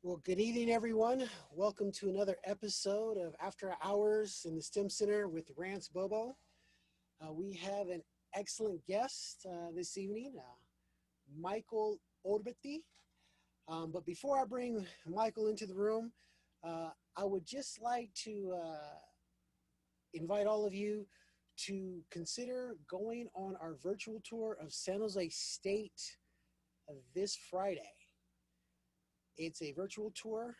Well, good evening, everyone. Welcome to another episode of After Hours in the STEM Center with Rance Bobo. We have an excellent guest this evening, Michael Oberti. But before I bring Michael into the room, I would just like to invite all of you to consider going on our virtual tour of San Jose State this Friday. It's a virtual tour.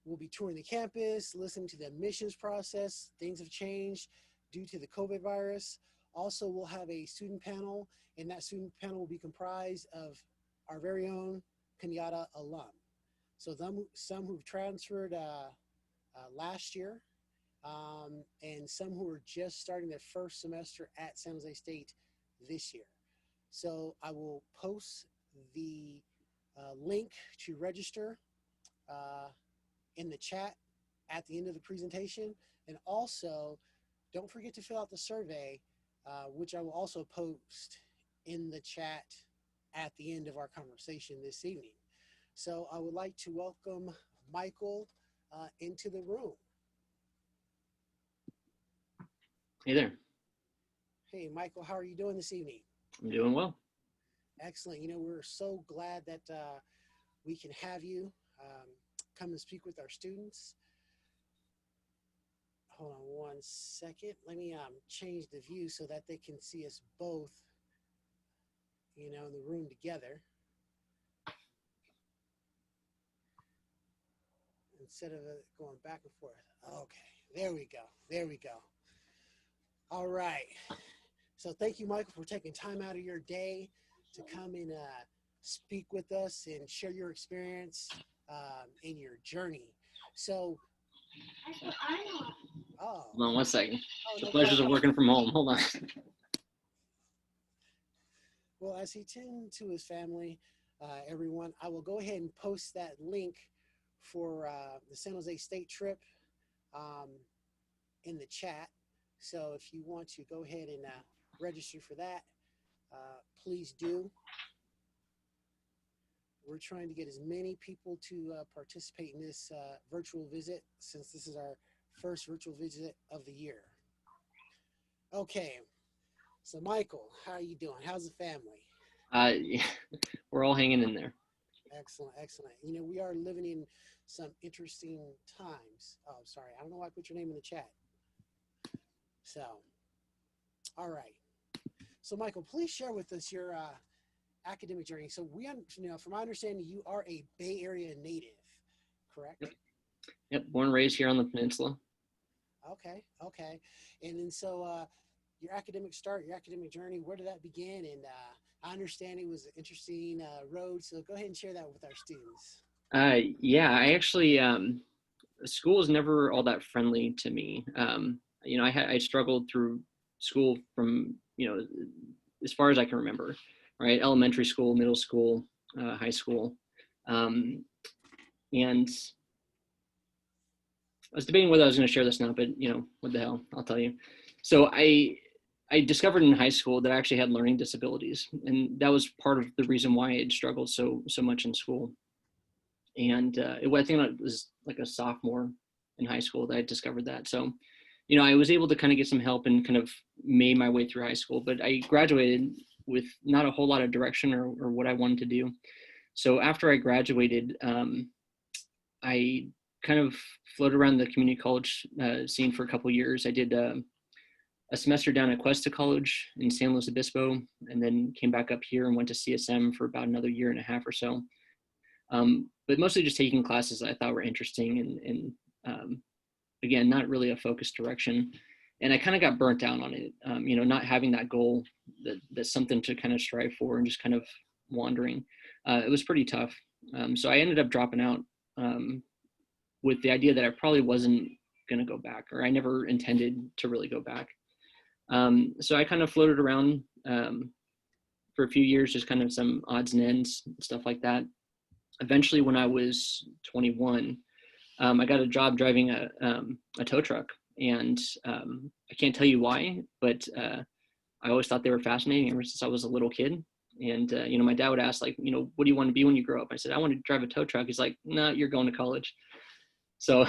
We'll be touring the campus, listening to the admissions process. Things have changed due to the COVID virus. Also, we'll have a student panel, and that student panel will be comprised of our very own Kenyatta alum. So some who've transferred last year, and some who are just starting their first semester at San Jose State this year. So I will post the link to register in the chat at the end of the presentation. And also, don't forget to fill out the survey, which I will also post in the chat at the end of our conversation this evening. So I would like to welcome Michael into the room. Hey there. Hey, Michael, how are you doing this evening? I'm doing well. Excellent. You know, we're so glad that we can have you come and speak with our students. Hold on one second. Let me change the view so that they can see us both, you know, in the room together. Instead of it going back and forth. Okay, there we go. There we go. All right. So thank you, Michael, for taking time out of your day to come and speak with us and share your experience in your journey. So, Hold on one second. The no pleasures problem. of working from home. Hold on. Well, as he tended to his family, everyone, I will go ahead and post that link for the San Jose State trip in the chat. So if you want to go ahead and register for that, please do. We're trying to get as many people to participate in this virtual visit, since this is our first virtual visit of the year. Okay, so Michael, how are you doing? How's the family? We're all hanging in there. Excellent, excellent. You know, we are living in some interesting times. Oh, sorry, I don't know why I put your name in the chat. So, all right. So, Michael, please share with us your academic journey. So, you know, from my understanding, you are a Bay Area native, correct? Yep. Born and raised here on the peninsula. Okay, okay. And then so your academic start, your academic journey, where did that begin? And I understand it was an interesting road. So go ahead and share that with our students. Yeah, I actually, school was never all that friendly to me. You know, I struggled through school from, you know, as far as I can remember, right? Elementary school, middle school, high school. And I was debating whether I was going to share this now, but you know, what the hell, I'll tell you. So I discovered in high school that I actually had learning disabilities, and that was part of the reason why I had struggled so much in school. And I think it was like a sophomore in high school that I discovered that. So, you know, I was able to kind of get some help and kind of made my way through high school, but I graduated with not a whole lot of direction or what I wanted to do. So after I graduated, I kind of floated around the community college scene for a couple of years. I did a semester down at Cuesta College in San Luis Obispo, and then came back up here and went to CSM for about another year and a half or so. But mostly just taking classes that I thought were interesting and again, not really a focused direction. And I kind of got burnt out on it, you know, not having that goal, that's something to kind of strive for, and just kind of wandering. It was pretty tough. So I ended up dropping out with the idea that I probably wasn't going to go back, or I never intended to really go back. So I kind of floated around for a few years, just kind of some odds and ends, stuff like that. Eventually, when I was 21, I got a job driving a tow truck, and I can't tell you why, but I always thought they were fascinating ever since I was a little kid. And, my dad would ask, like, what do you want to be when you grow up? I said, I want to drive a tow truck. He's like, no, you're going to college. So,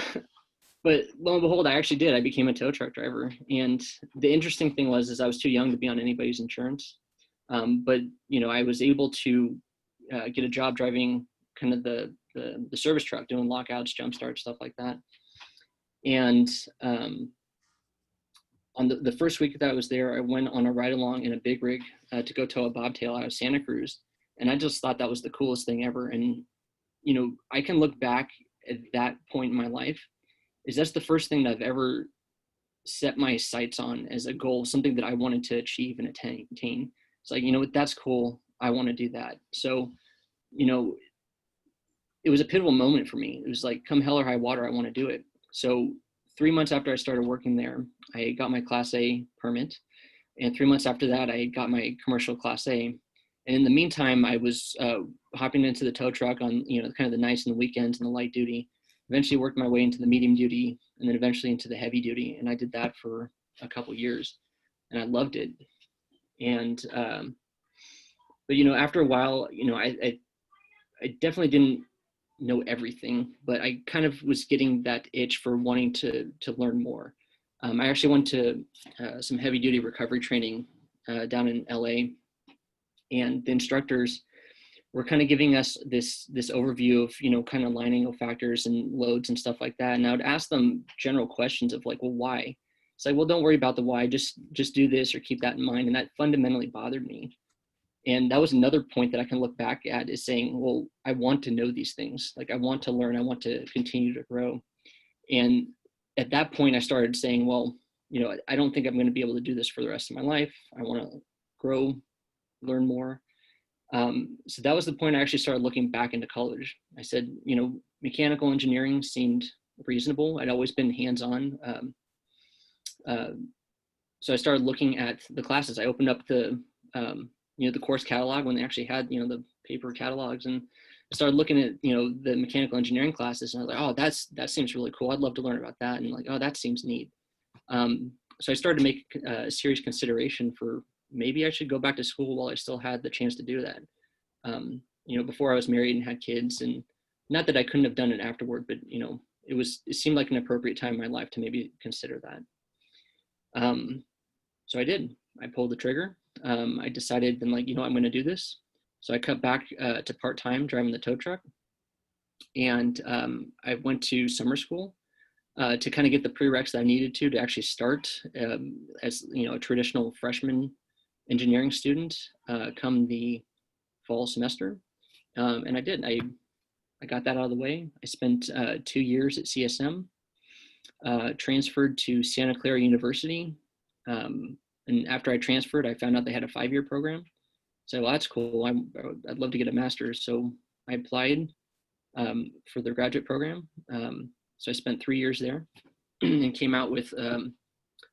but lo and behold, I actually did. I became a tow truck driver. And the interesting thing is I was too young to be on anybody's insurance. But, I was able to get a job driving kind of the service truck, doing lockouts, jump starts, stuff like that. And on the first week that I was there, I went on a ride along in a big rig to go tow a bobtail out of Santa Cruz. And I just thought that was the coolest thing ever. And, I can look back at that point in my life, that's the first thing that I've ever set my sights on as a goal, something that I wanted to achieve and attain. It's like, that's cool. I want to do that. So, it was a pivotal moment for me. It was like, come hell or high water, I want to do it. So 3 months after I started working there, I got my Class A permit. And 3 months after that, I got my commercial Class A. And in the meantime, I was hopping into the tow truck on, kind of the nights and the weekends and the light duty. Eventually worked my way into the medium duty, and then eventually into the heavy duty. And I did that for a couple years, and I loved it. And, but, after a while, I definitely didn't know everything, but I kind of was getting that itch for wanting to learn more. I actually went to some heavy duty recovery training down in LA, and the instructors were kind of giving us this overview of, kind of lining of factors and loads and stuff like that. And I would ask them general questions of like, well, why? It's like, well, don't worry about the why, just do this or keep that in mind. And that fundamentally bothered me. And that was another point that I can look back at, is saying, well, I want to know these things. Like, I want to learn, I want to continue to grow. And at that point I started saying, well, I don't think I'm going to be able to do this for the rest of my life. I want to grow, learn more. So that was the point I actually started looking back into college. I said, mechanical engineering seemed reasonable. I'd always been hands-on. So I started looking at the classes. I opened up the course catalog when they actually had, the paper catalogs, and I started looking at, the mechanical engineering classes, and I was like, oh, that seems really cool. I'd love to learn about that. And like, oh, that seems neat. So I started to make a serious consideration for maybe I should go back to school while I still had the chance to do that. Before I was married and had kids, and not that I couldn't have done it afterward, but, it seemed like an appropriate time in my life to maybe consider that. So I did. I pulled the trigger. I decided then, like, I'm going to do this. So I cut back to part-time driving the tow truck. And I went to summer school to kind of get the prereqs that I needed to actually start as, a traditional freshman engineering student come the fall semester. And I did. I got that out of the way. I spent 2 years at CSM, transferred to Santa Clara University. And after I transferred, I found out they had a 5-year program. So, well, that's cool. I'd love to get a master's. So I applied for their graduate program. So I spent 3 years there and came out with a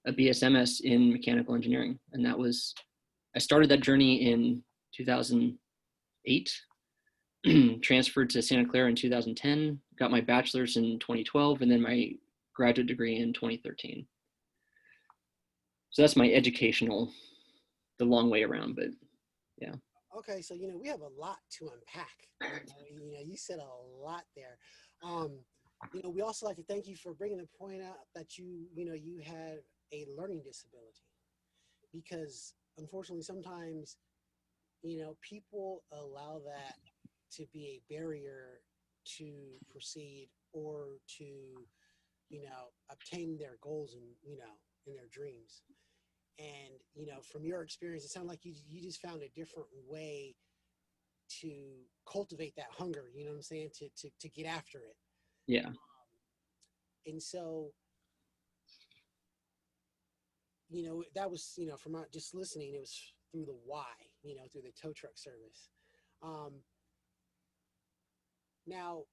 BSMS in mechanical engineering. And I started that journey in 2008, transferred to Santa Clara in 2010, got my bachelor's in 2012, and then my graduate degree in 2013. So that's my educational, the long way around, but yeah. Okay, so we have a lot to unpack. You said a lot there. We also like to thank you for bringing the point out that you had a learning disability, because unfortunately sometimes people allow that to be a barrier to proceed or to obtain their goals and in their dreams. And from your experience, it sounded like you just found a different way to cultivate that hunger, you know what I'm saying, to get after it. Yeah. And so that was from just listening, it was through the why, through the tow truck service. Now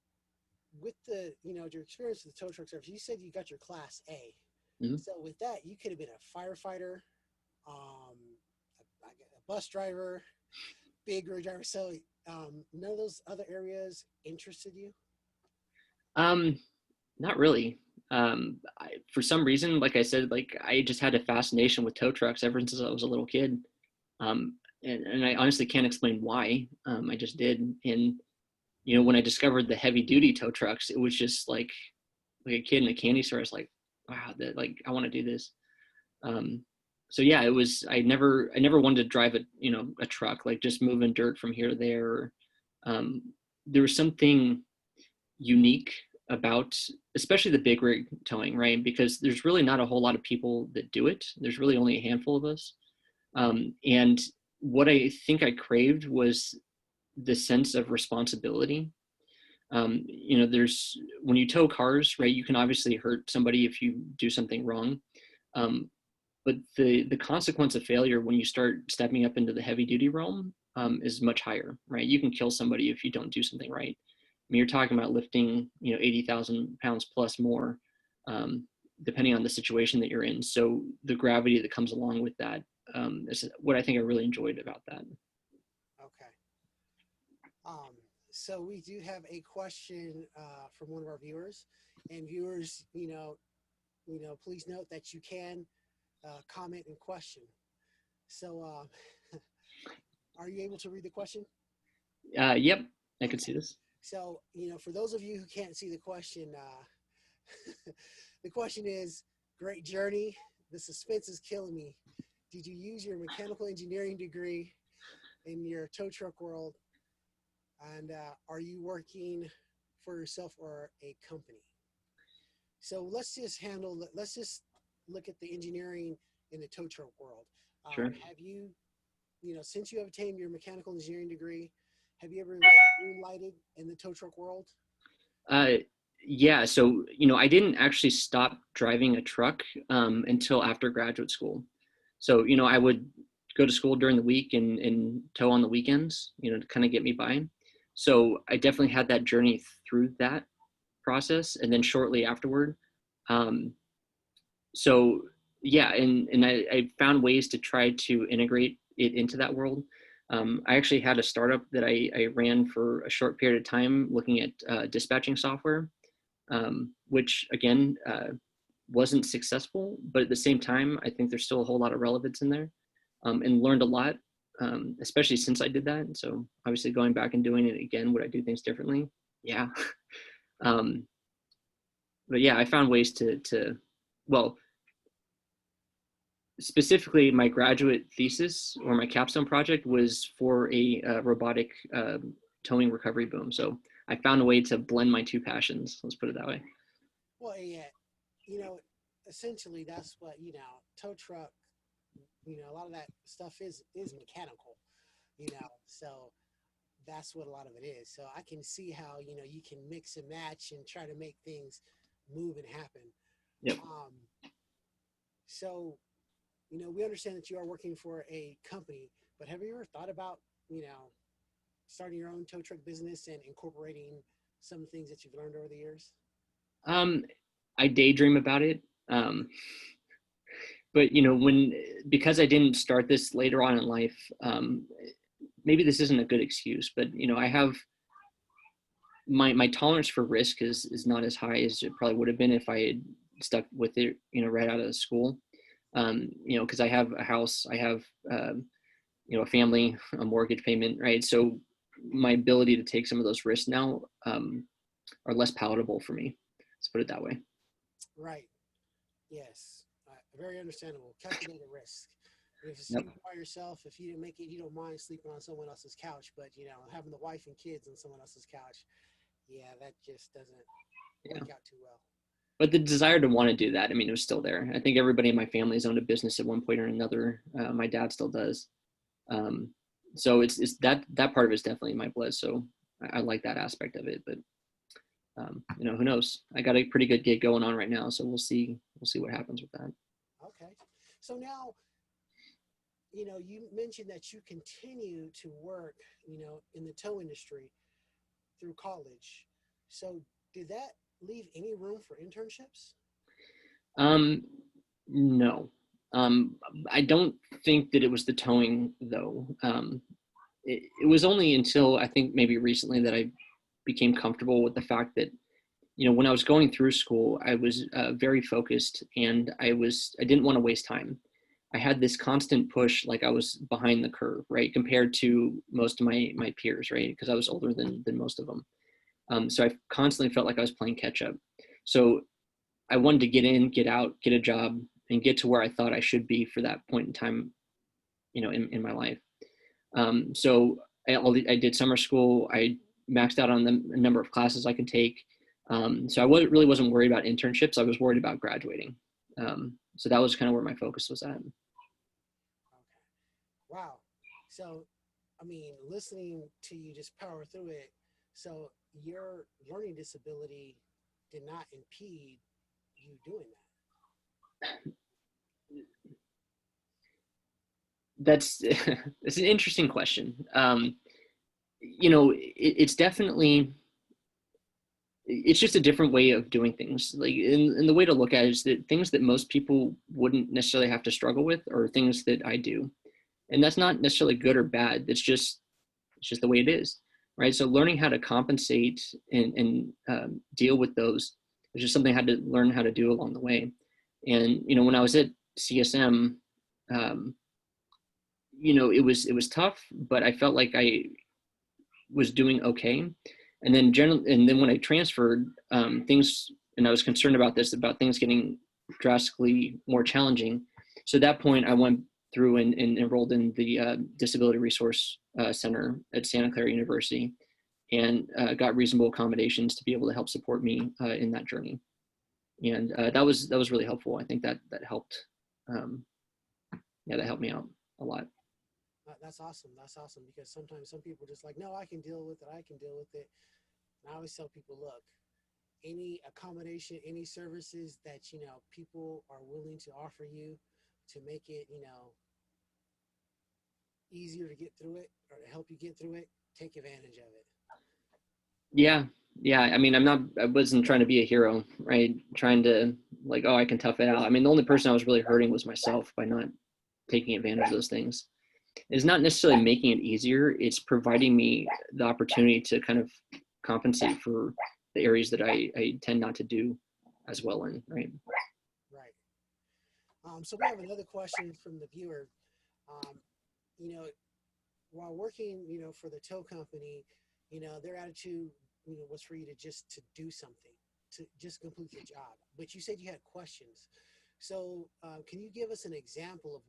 with the your experience with the tow truck service, you said you got your Class A. Mm-hmm. So with that, you could have been a firefighter, a bus driver, big rig driver. So none of those other areas interested you? Not really. For some reason, like I said, like I just had a fascination with tow trucks ever since I was a little kid. and I honestly can't explain why. I just did. And, when I discovered the heavy duty tow trucks, it was just like a kid in a candy store. I was like, wow, that, like, I want to do this. Um, so yeah, it was, I never wanted to drive a truck, like just moving dirt from here to there. Um, there was something unique about, especially the big rig towing, right? Because there's really not a whole lot of people that do it. There's really only a handful of us. And what I think I craved was the sense of responsibility. There's, when you tow cars, right, you can obviously hurt somebody if you do something wrong. Um, but the consequence of failure when you start stepping up into the heavy duty realm is much higher, right? You can kill somebody if you don't do something right. I mean, you're talking about lifting, 80,000 pounds plus more, depending on the situation that you're in. So the gravity that comes along with that is what I think I really enjoyed about that. Okay. So we do have a question from one of our viewers, and viewers, please note that you can comment and question. So, are you able to read the question? Yep, I could see Okay. this. So, for those of you who can't see the question, the question is, great journey. The suspense is killing me. Did you use your mechanical engineering degree in your tow truck world? And are you working for yourself or a company? So let's just look at the engineering in the tow truck world. Sure. Have you, since you have obtained your mechanical engineering degree, have you ever moonlighted in the tow truck world? Uh, yeah, so I didn't actually stop driving a truck until after graduate school. So I would go to school during the week and tow on the weekends, to kind of get me by. So I definitely had that journey through that process, and then shortly afterward. Um, so yeah, and I found ways to try to integrate it into that world. I actually had a startup that I ran for a short period of time looking at dispatching software, which again wasn't successful, but at the same time, I think there's still a whole lot of relevance in there, and learned a lot, especially since I did that. So obviously going back and doing it again, would I do things differently? Yeah. um, but yeah, I found ways well, specifically my graduate thesis or my capstone project was for a robotic towing recovery boom. So I found a way to blend my two passions. Let's put it that way. Well, yeah, you know, essentially that's what, tow truck, a lot of that stuff is mechanical, so that's what a lot of it is. So I can see how, you can mix and match and try to make things move and happen. Yep. Um, so, we understand that you are working for a company, but have you ever thought about, starting your own tow truck business and incorporating some things that you've learned over the years? Um, I daydream about it. But because I didn't start this later on in life, maybe this isn't a good excuse, but I have my tolerance for risk is not as high as it probably would have been if I had stuck with it, right out of school. Because I have a house, I have a family, a mortgage payment, right? So my ability to take some of those risks now are less palatable for me. Let's put it that way. Right. Yes. Very understandable. Calculated risk. If it's Yep. you by yourself, if you didn't make it, you don't mind sleeping on someone else's couch. But having the wife and kids on someone else's couch, yeah, that just doesn't Yeah. work out too well. But the desire to want to do that, I mean, it was still there. I think everybody in my family has owned a business at one point or another. My dad still does. Um, so it's that part of it is definitely in my blood. So I like that aspect of it. But who knows? I got a pretty good gig going on right now, so we'll see. We'll see what happens with that. Okay. So now, you mentioned that you continue to work, in the tow industry through college. So did that leave any room for internships? Um, no, um, I don't think that it was the towing though. It was only until I think maybe recently that I became comfortable with the fact that when I was going through school, I was very focused, and I didn't want to waste time. I had this constant push, like I was behind the curve, right, compared to most of my peers, right, because I was older than most of them. So I constantly felt like I was playing catch up. So I wanted to get in, get out, get a job, and get to where I thought I should be for that point in time, in my life. So I did summer school. I maxed out on the number of classes I could take. So really wasn't worried about internships. I was worried about graduating. So that was kind of where my focus was at. Okay. Wow. So, I mean, listening to you just power through it. So your learning disability did not impede you doing That's it's an interesting question. It's definitely, it's just a different way of doing things. Like, and the way to look at it is that things that most people wouldn't necessarily have to struggle with are things that I do, and that's not necessarily good or bad. It's just the way it is, right? So learning how to compensate and deal with those is just something I had to learn how to do along the way. And when I was at CSM, um, it was tough, but I felt like I was doing okay. And then when I transferred, things, and I was concerned about things getting drastically more challenging. So at that point, I went through and enrolled in the Disability Resource Center at Santa Clara University, and got reasonable accommodations to be able to help support me in that journey. And that was really helpful. I think that helped. Um, yeah, that helped me out a lot. That's awesome. That's awesome because sometimes some people just like, no, I can deal with it. I can deal with it. And I always tell people, look, any accommodation, any services that, people are willing to offer you to make it, easier to get through it or to help you get through it, take advantage of it. Yeah, yeah. I mean, I wasn't trying to be a hero, right? Trying to, like, oh, I can tough it out. I mean, the only person I was really hurting was myself by not taking advantage of those things. It's not necessarily making it easier. It's providing me the opportunity to kind of compensate for the areas that I tend not to do as well in, right? Right. So we have another question from the viewer. Um, you know, while working, for the tow company, their attitude, was for you to just to do something, to just complete the job. But you said you had questions. So can you give us an example of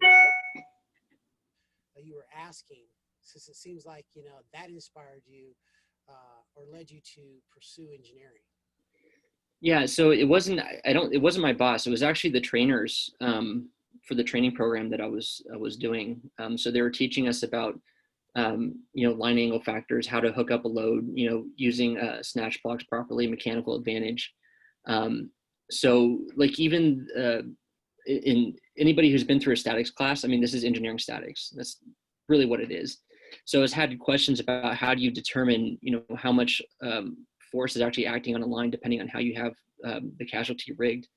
what you were asking? Since it seems like, that inspired you or led you to pursue engineering. Yeah, so it wasn't my boss. It was actually the trainers for the training program that I was doing. So they were teaching us about line angle factors, how to hook up a load, using snatch blocks properly, mechanical advantage. Um, so like even in anybody who's been through a statics class, I mean, this is engineering statics. That's really what it is. So I was had questions about how do you determine, how much force is actually acting on a line depending on how you have the casualty rigged.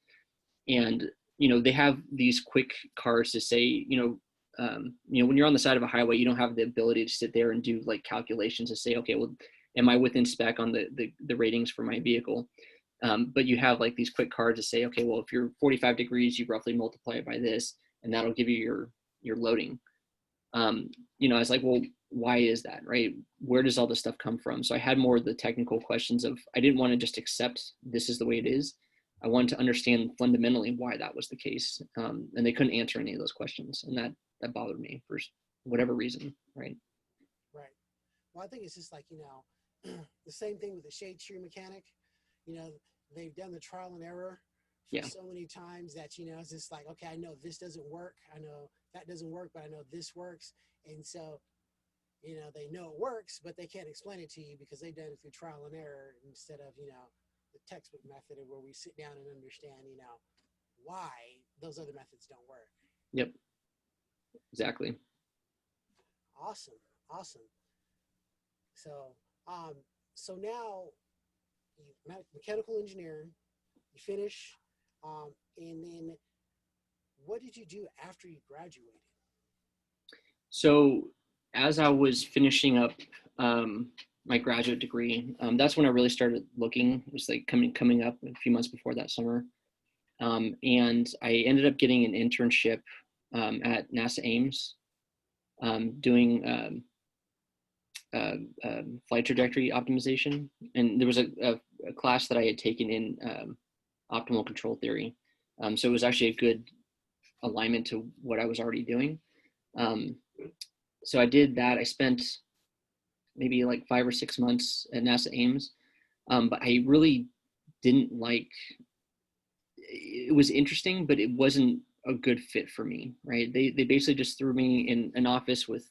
And, they have these quick cars to say, when you're on the side of a highway, you don't have the ability to sit there and do like calculations to say, okay, well, am I within spec on the ratings for my vehicle? But you have like these quick cards to say, okay, well, if you're 45 degrees, you roughly multiply it by this, and that'll give you your loading. I was like, well, why is that, right? Where does all this stuff come from? So I had more of the technical questions of, I didn't want to just accept this is the way it is. I wanted to understand fundamentally why that was the case. And they couldn't answer any of those questions. And that bothered me for whatever reason, right? Right. Well, I think it's just like, the same thing with the shade tree mechanic. You know, they've done the trial and error for Yeah. so many times that, it's just like, okay, I know this doesn't work. I know that doesn't work, but I know this works. And so, they know it works, but they can't explain it to you because they've done it through trial and error instead of, the textbook method where we sit down and understand, why those other methods don't work. Yep. Exactly. Awesome. Awesome. So, um, so now you mechanical engineering, you finish, and then what did you do after you graduated? So as I was finishing up my graduate degree, that's when I really started looking. It was like coming up a few months before that summer. And I ended up getting an internship at NASA Ames, doing flight trajectory optimization. And there was a class that I had taken in optimal control theory. So it was actually a good alignment to what I was already doing. So I did that. I spent maybe like 5 or 6 months at NASA Ames, but I really didn't like. It was interesting, but it wasn't a good fit for me. Right? They basically just threw me in an office with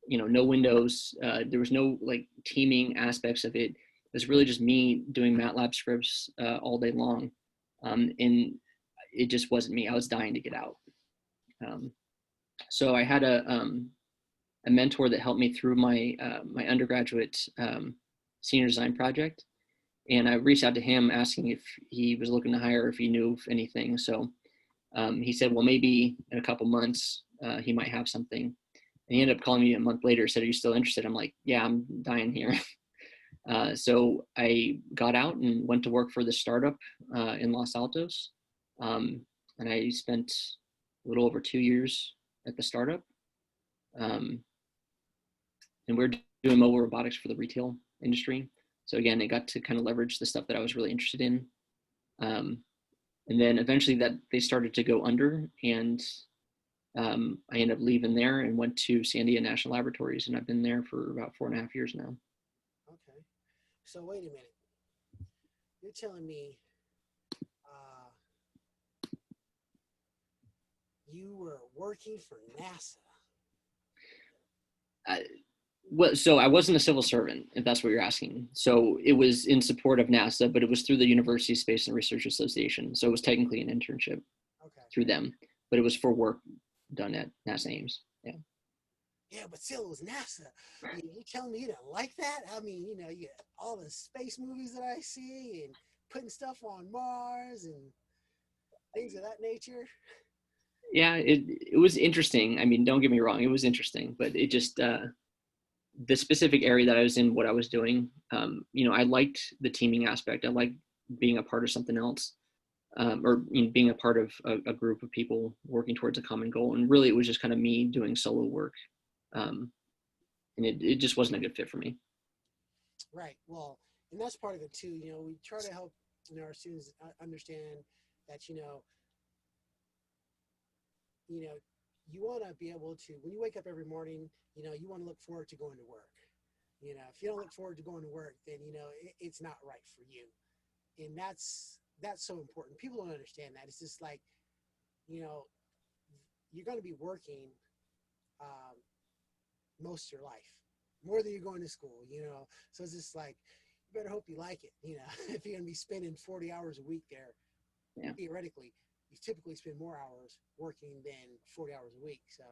no windows. There was no like teaming aspects of it. It was really just me doing MATLAB scripts all day long, and it just wasn't me. I was dying to get out. So I had a mentor that helped me through my my undergraduate senior design project, and I reached out to him asking if he was looking to hire, if he knew of anything. So he said, well, maybe in a couple months he might have something. And he ended up calling me a month later, said, are you still interested? I'm like, yeah, I'm dying here. So I got out and went to work for the startup in Los Altos. And I spent a little over 2 years at the startup. And we're doing mobile robotics for the retail industry. So again, I got to kind of leverage the stuff that I was really interested in. And then eventually that they started to go under, and I ended up leaving there and went to Sandia National Laboratories, and I've been there for about 4.5 years now. Okay. So wait a minute. You're telling me uh, you were working for NASA? Well, so I wasn't a civil servant, if that's what you're asking. So it was in support of NASA, but it was through the University Space and Research Association. So it was technically an internship Okay. through them, but it was for work done at NASA Ames. Yeah. Yeah, but still, it was NASA. You telling me you didn't like that? I mean, you get all the space movies that I see and putting stuff on Mars and things of that nature. Yeah, it was interesting. I mean, don't get me wrong, it was interesting, but it just the specific area that I was in, what I was doing, I liked the teaming aspect. I liked being a part of something else, or being a part of a group of people working towards a common goal. And really, it was just kind of me doing solo work, and it just wasn't a good fit for me. Right. Well, and that's part of it too. We try to help our students understand that you know you want to be able to, when you wake up every morning, you want to look forward to going to work. If you don't look forward to going to work, then it's not right for you. And that's so important. People don't understand that. It's just like, you know you're going to be working um, most of your life, more than you're going to school. So it's just like, you better hope you like it. If you're going to be spending 40 hours a week there, Yeah. theoretically, you typically spend more hours working than 40 hours a week. So,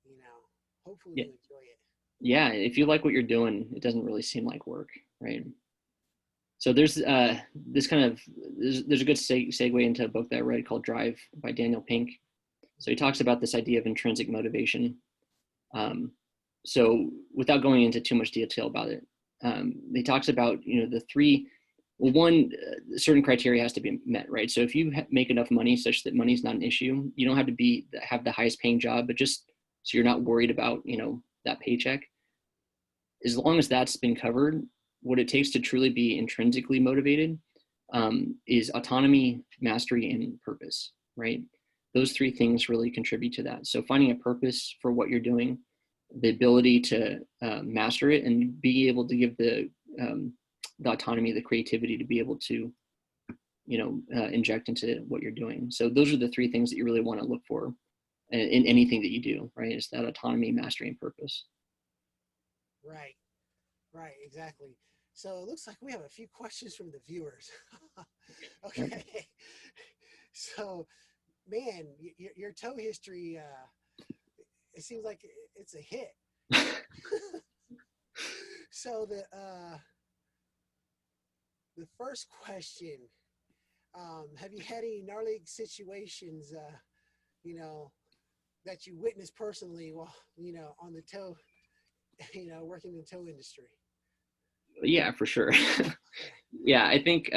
you know, hopefully Yeah. you enjoy it. Yeah. If you like what you're doing, it doesn't really seem like work, right? So there's this kind of there's a good segue into a book that I read called Drive by Daniel Pink. So he talks about this idea of intrinsic motivation. So without going into too much detail about it, he talks about the three. Well, one, certain criteria has to be met, right? So if you make enough money such that money is not an issue, you don't have to have the highest paying job, but just so you're not worried about that paycheck. As long as that's been covered, what it takes to truly be intrinsically motivated is autonomy, mastery, and purpose, right? Those three things really contribute to that. So finding a purpose for what you're doing, the ability to master it, and be able to give the autonomy, the creativity to be able to, inject into what you're doing. So those are the three things that you really want to look for in anything that you do, right? It's that autonomy, mastery, and purpose. Right, right, exactly. So it looks like we have a few questions from the viewers. Okay. So, man, your toe history, it seems like it's a hit. So the first question, have you had any gnarly situations, you know, that you witnessed personally while, on the toe, working in the toe industry? Yeah, for sure. Yeah, I think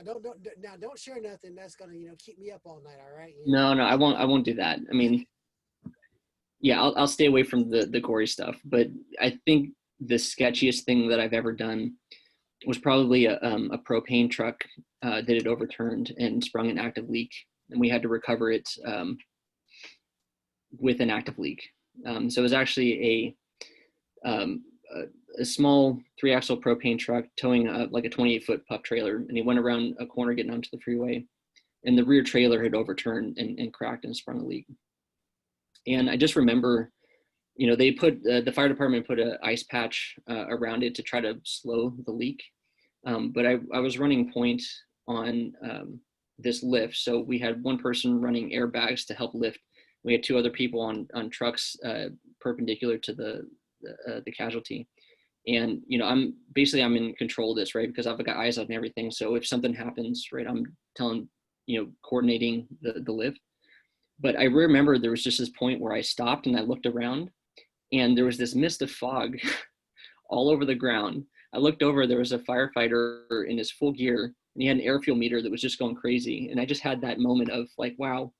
Now don't share nothing that's gonna keep me up all night. All right, No, no, I won't do that. I mean, yeah, I'll stay away from the gory stuff. But I think the sketchiest thing that I've ever done was probably a propane truck that had overturned and sprung an active leak, and we had to recover it with an active leak. So it was actually um, a small 3-axle propane truck towing like a 28-foot pup trailer, and he went around a corner getting onto the freeway, and the rear trailer had overturned and cracked and sprung a leak. And I just remember, they put the fire department put an ice patch around it to try to slow the leak. But I was running point on this lift. So we had one person running airbags to help lift. We had 2 other people on trucks perpendicular to the casualty. And, I'm in control of this, right? Because I've got eyes on everything. So if something happens, right, I'm coordinating the lift. But I remember there was just this point where I stopped and I looked around, and there was this mist of fog all over the ground. I looked over, there was a firefighter in his full gear, and he had an air fuel meter that was just going crazy. And I just had that moment of like, wow,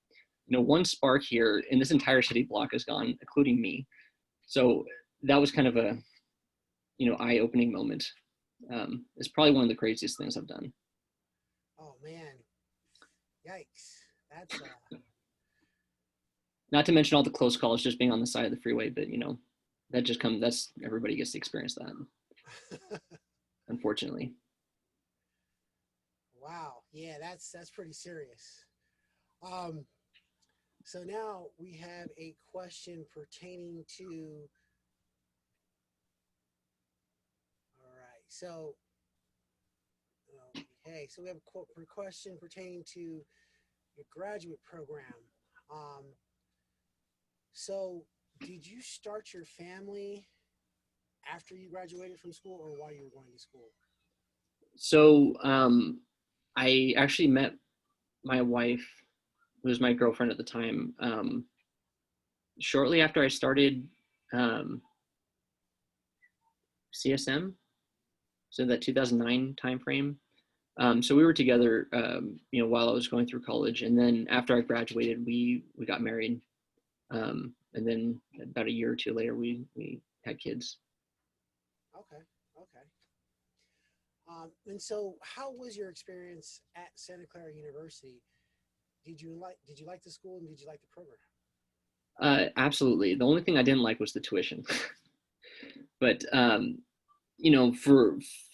one spark here and this entire city block is gone, including me. So that was kind of a, eye-opening moment. It's probably one of the craziest things I've done. Oh man, yikes! That's Not to mention all the close calls just being on the side of the freeway, but that's everybody gets to experience that, unfortunately. wow. Yeah, that's pretty serious. Um, so now we have a question pertaining to. All right. So we have a question pertaining to your graduate program. Um, so did you start your family after you graduated from school or while you were going to school? So I actually met my wife, who was my girlfriend at the time, shortly after I started um, CSM, so that 2009 timeframe. So we were together, while I was going through college, and then after I graduated, we got married, and then about a year or two later, we had kids. Okay. Okay. And so how was your experience at Santa Clara University? Did you like the school and did you like the program? Absolutely. The only thing I didn't like was the tuition, but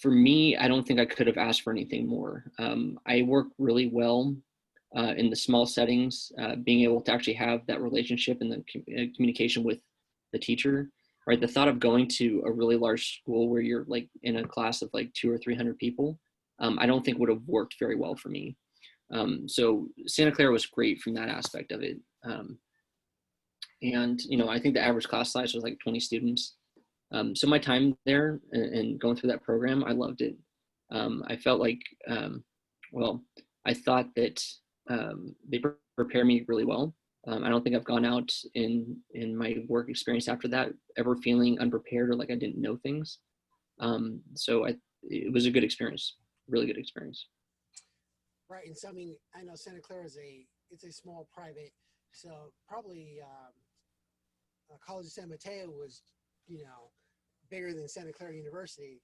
for me, I don't think I could have asked for anything more. I work really well in the small settings, being able to actually have that relationship and the communication with the teacher. Right, the thought of going to a really large school where you're like in a class of like 200 or 300 people, I don't think would have worked very well for me. So Santa Clara was great from that aspect of it. And I think the average class size was like 20 students. So my time there and going through that program, I loved it. I felt like, well, I thought that they prepared me really well. I don't think I've gone out in my work experience after that ever feeling unprepared or like I didn't know things. So it was a good experience, really good experience. Right. And so I mean, I know Santa Clara it's a small private, so probably College of San Mateo was, you know, bigger than Santa Clara University.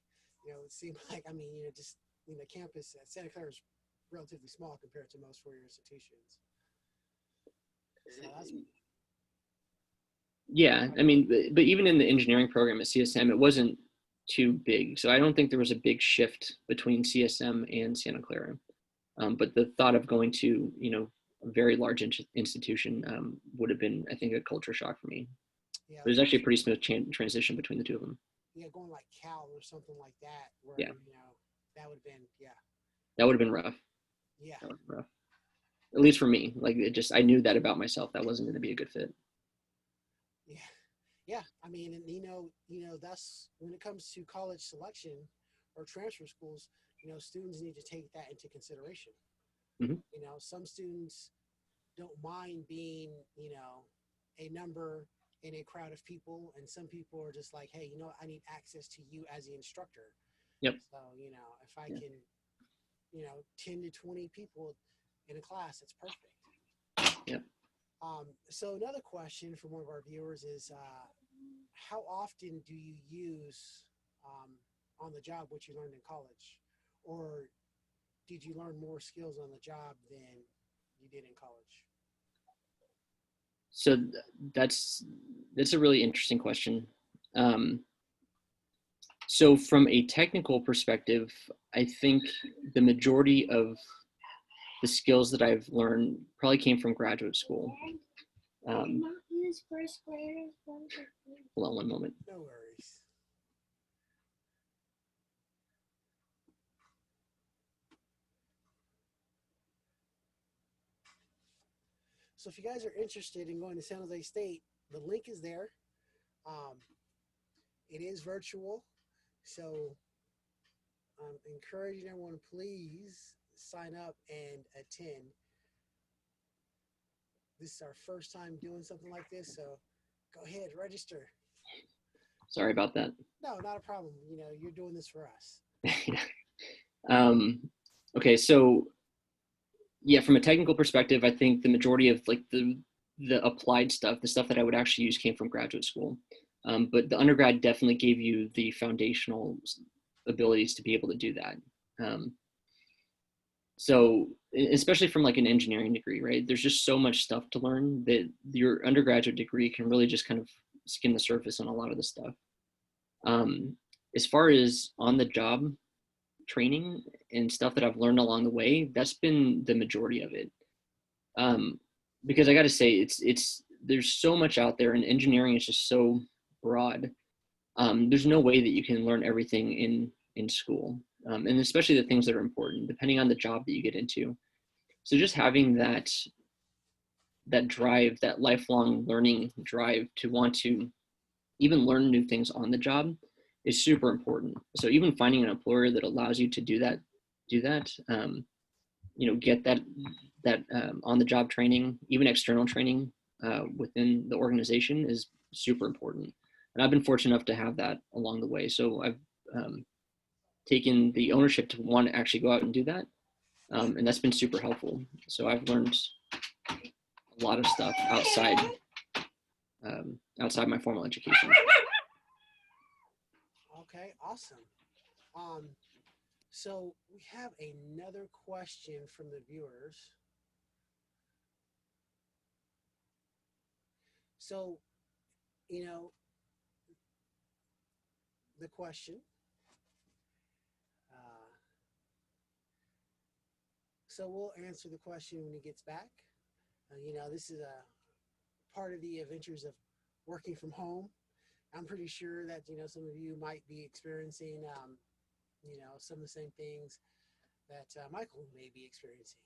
It seemed like I mean, just campus at Santa Clara is relatively small compared to most four-year institutions. So that's Yeah, I mean, but even in the engineering program at CSM, it wasn't too big. So I don't think there was a big shift between CSM and Santa Clara. But the thought of going to, a very large institution would have been, I think, a culture shock for me. yeah, But it was actually a pretty smooth transition between the two of them. yeah, going like Cal or something like that, where Yeah, that would have been that would have been rough. yeah, That would have been rough. At least for me. Like I knew that about myself. That wasn't going to be a good fit. yeah, yeah. I mean, and that's when it comes to college selection or transfer schools. Students need to take that into consideration. Hmm. Some students don't mind being, a number in a crowd of people, and some people are just like, hey, I need access to you as the instructor. Yep. So, if I Yeah. can 10 to 20 people in a class. It's perfect. Yep. So another question from one of our viewers is, how often do you use on the job what you learned in college? Or did you learn more skills on the job than you did in college? So that's a really interesting question. So from a technical perspective, I think the majority of the skills that I've learned probably came from graduate school. Hold on one moment. No worries. So if you guys are interested in going to San Jose State, the link is there. It is virtual, so I'm encouraging everyone to please sign up and attend. This is our first time doing something like this, so go ahead, register. Sorry about that. No, not a problem. You're doing this for us. Okay, so yeah, from a technical perspective, I think the majority of like the applied stuff, the stuff that I would actually use, came from graduate school. But the undergrad definitely gave you the foundational abilities to be able to do that. So especially from like an engineering degree, right? There's just so much stuff to learn that your undergraduate degree can really just kind of skim the surface on a lot of the stuff. As far as on the job training and stuff that I've learned along the way, that's been the majority of it. Because I got to say, it's there's so much out there, and engineering is just so broad. There's no way that you can learn everything in school, and especially the things that are important, depending on the job that you get into. So just having that drive, that lifelong learning drive to want to even learn new things on the job is super important. So even finding an employer that allows you to do that, get that on the job training, even external training within the organization is super important. And I've been fortunate enough to have that along the way. So I've taken the ownership to want to actually go out and do that. And that's been super helpful. So I've learned a lot of stuff outside my formal education. Okay, awesome. So we have another question from the viewers. So, the question. So we'll answer the question when he gets back. This is a part of the adventures of working from home. I'm pretty sure that some of you might be experiencing some of the same things that Michael may be experiencing.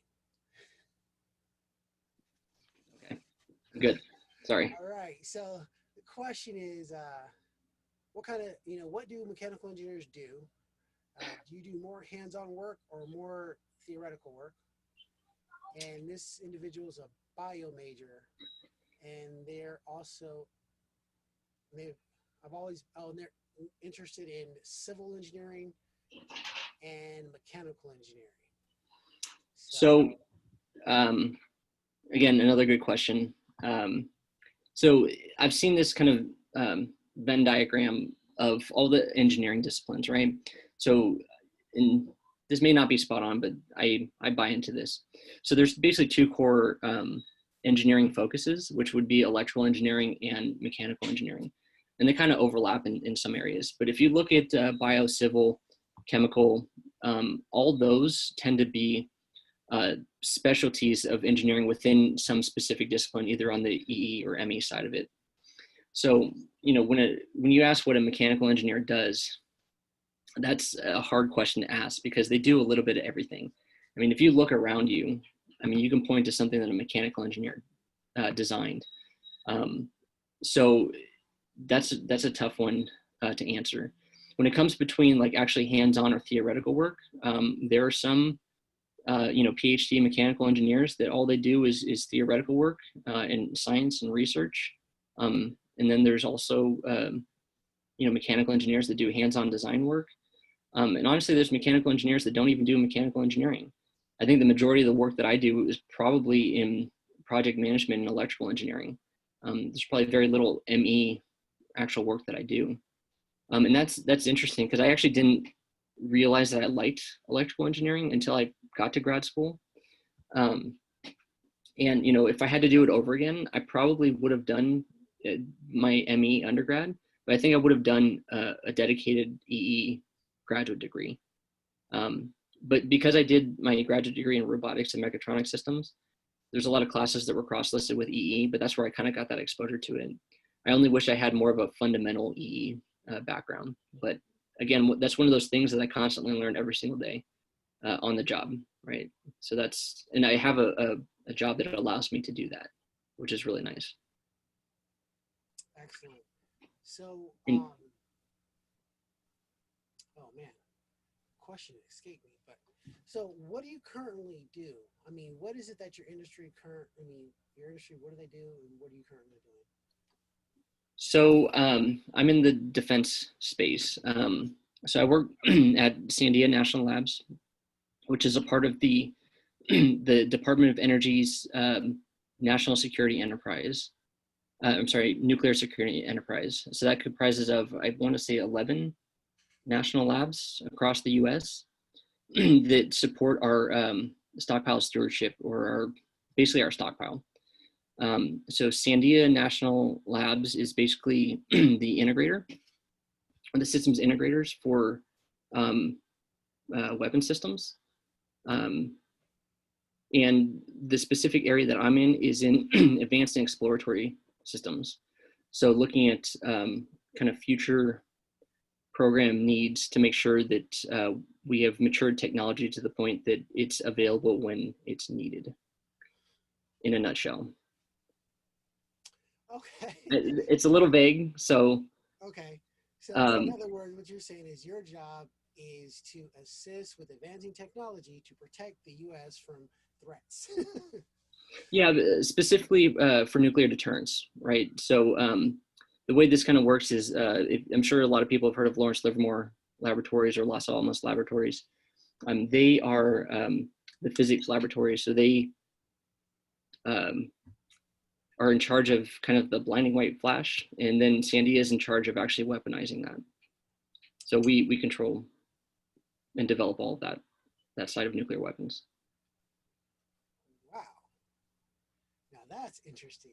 Okay, good. Sorry. All right. So the question is, what do mechanical engineers do? Do you do more hands-on work or more theoretical work? And this individual is a bio major, and they're they're interested in civil engineering and mechanical engineering. So again, another good question. So I've seen this kind of Venn diagram of all the engineering disciplines, right? So this may not be spot on, but I buy into this. So there's basically two core engineering focuses, which would be electrical engineering and mechanical engineering. And they kind of overlap in some areas. But if you look at bio, civil, chemical, all those tend to be specialties of engineering within some specific discipline, either on the EE or ME side of it. So, when you ask what a mechanical engineer does, that's a hard question to ask because they do a little bit of everything. I mean, if you look around you, you can point to something that a mechanical engineer designed. So that's a tough one to answer. When it comes between like actually hands-on or theoretical work, there are some PhD mechanical engineers that all they do is theoretical work in science and research. And then there's also mechanical engineers that do hands-on design work. And honestly, there's mechanical engineers that don't even do mechanical engineering. I think the majority of the work that I do is probably in project management and electrical engineering. There's probably very little ME actual work that I do. And that's interesting because I actually didn't realize that I liked electrical engineering until I got to grad school. Um, and if I had to do it over again, I probably would have done my ME undergrad, but I think I would have done a dedicated EE graduate degree. But because I did my graduate degree in robotics and mechatronic systems, there's a lot of classes that were cross-listed with EE, but that's where I kind of got that exposure to it. I only wish I had more of a fundamental EE background. But again, that's one of those things that I constantly learn every single day on the job, right? So and I have a job that allows me to do that, which is really nice. Excellent. So, And oh man, question escaped me. But so, what do you currently do? I mean, what is it that your industry your industry, what do they do, and what are you currently doing? so I'm in the defense space. So I work at Sandia National Labs, which is a part of the the Department of Energy's National Security Enterprise. I'm sorry, Nuclear Security Enterprise. So that comprises of, I want to say, 11 national labs across the U.S. that support our stockpile stewardship, or basically our stockpile. So Sandia National Labs is basically the integrator, or the systems integrators for weapon systems. And the specific area that I'm in is in advanced and exploratory systems. So looking at kind of future program needs to make sure that we have matured technology to the point that it's available when it's needed, in a nutshell. Okay. It's a little vague, so Okay. So, in um, other words, what you're saying is your job is to assist with advancing technology to protect the U.S. from threats. yeah, specifically for nuclear deterrence, right? So the way this kind of works is, I'm sure a lot of people have heard of Lawrence Livermore Laboratories or Los Alamos Laboratories. They are the physics laboratories, so they um, are in charge of kind of the blinding white flash, and then Sandia is in charge of actually weaponizing that. So we control and develop all of that side of nuclear weapons. Wow. Now that's interesting.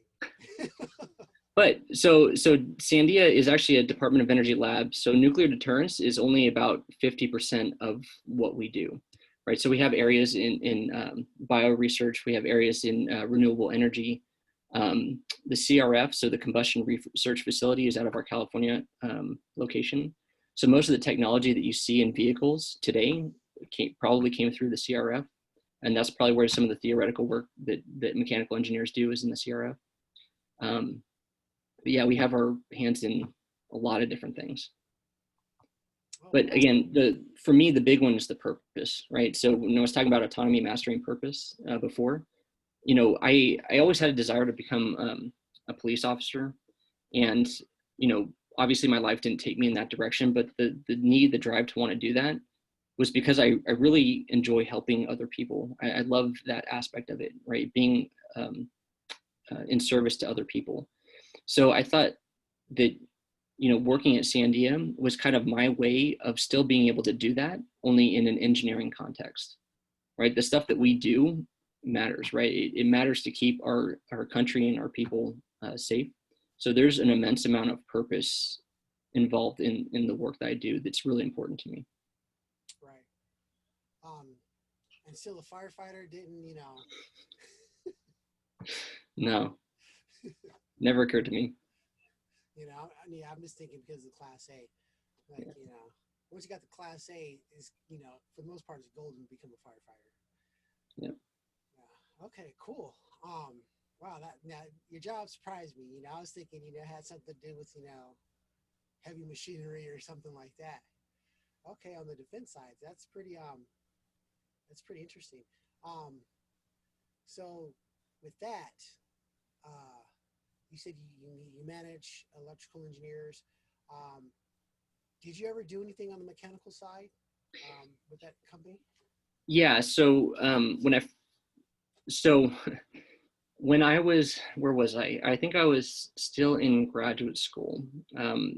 But so Sandia is actually a Department of Energy lab. So nuclear deterrence is only about 50% of what we do, right? So we have areas in bio research, we have areas in renewable energy. The CRF, so the Combustion Research Facility, is out of our California location. So most of the technology that you see in vehicles today probably came through the CRF, and that's probably where some of the theoretical work that mechanical engineers do is in the CRF. But yeah, we have our hands in a lot of different things. Oh But wow. again, for me, the big one is the purpose, right? So when I was talking about autonomy, mastering purpose before, I always had a desire to become a police officer, and obviously my life didn't take me in that direction, but the drive to want to do that was because I really enjoy helping other people. I love that aspect of it, right? Being in service to other people. So I thought that working at Sandia was kind of my way of still being able to do that, only in an engineering context, right? The stuff that we do matters, right? It matters to keep our country and our people safe. So there's an immense amount of purpose involved in the work that I do that's really important to me. Right. Um, and still a firefighter didn't, No, never occurred to me. yeah, I'm just thinking because of Class A. Like, Yeah. Once you got the Class A, is for the most part, it's golden to become a firefighter. Yeah. Yeah. Okay. Cool. Wow. That now your job surprised me. I was thinking, it had something to do with heavy machinery or something like that. Okay, on the defense side, that's pretty interesting. Um, so with that, uh, you said you manage electrical engineers. Um, did you ever do anything on the mechanical side? with that company? Yeah. So so when I was, where was I? I think I was still in graduate school.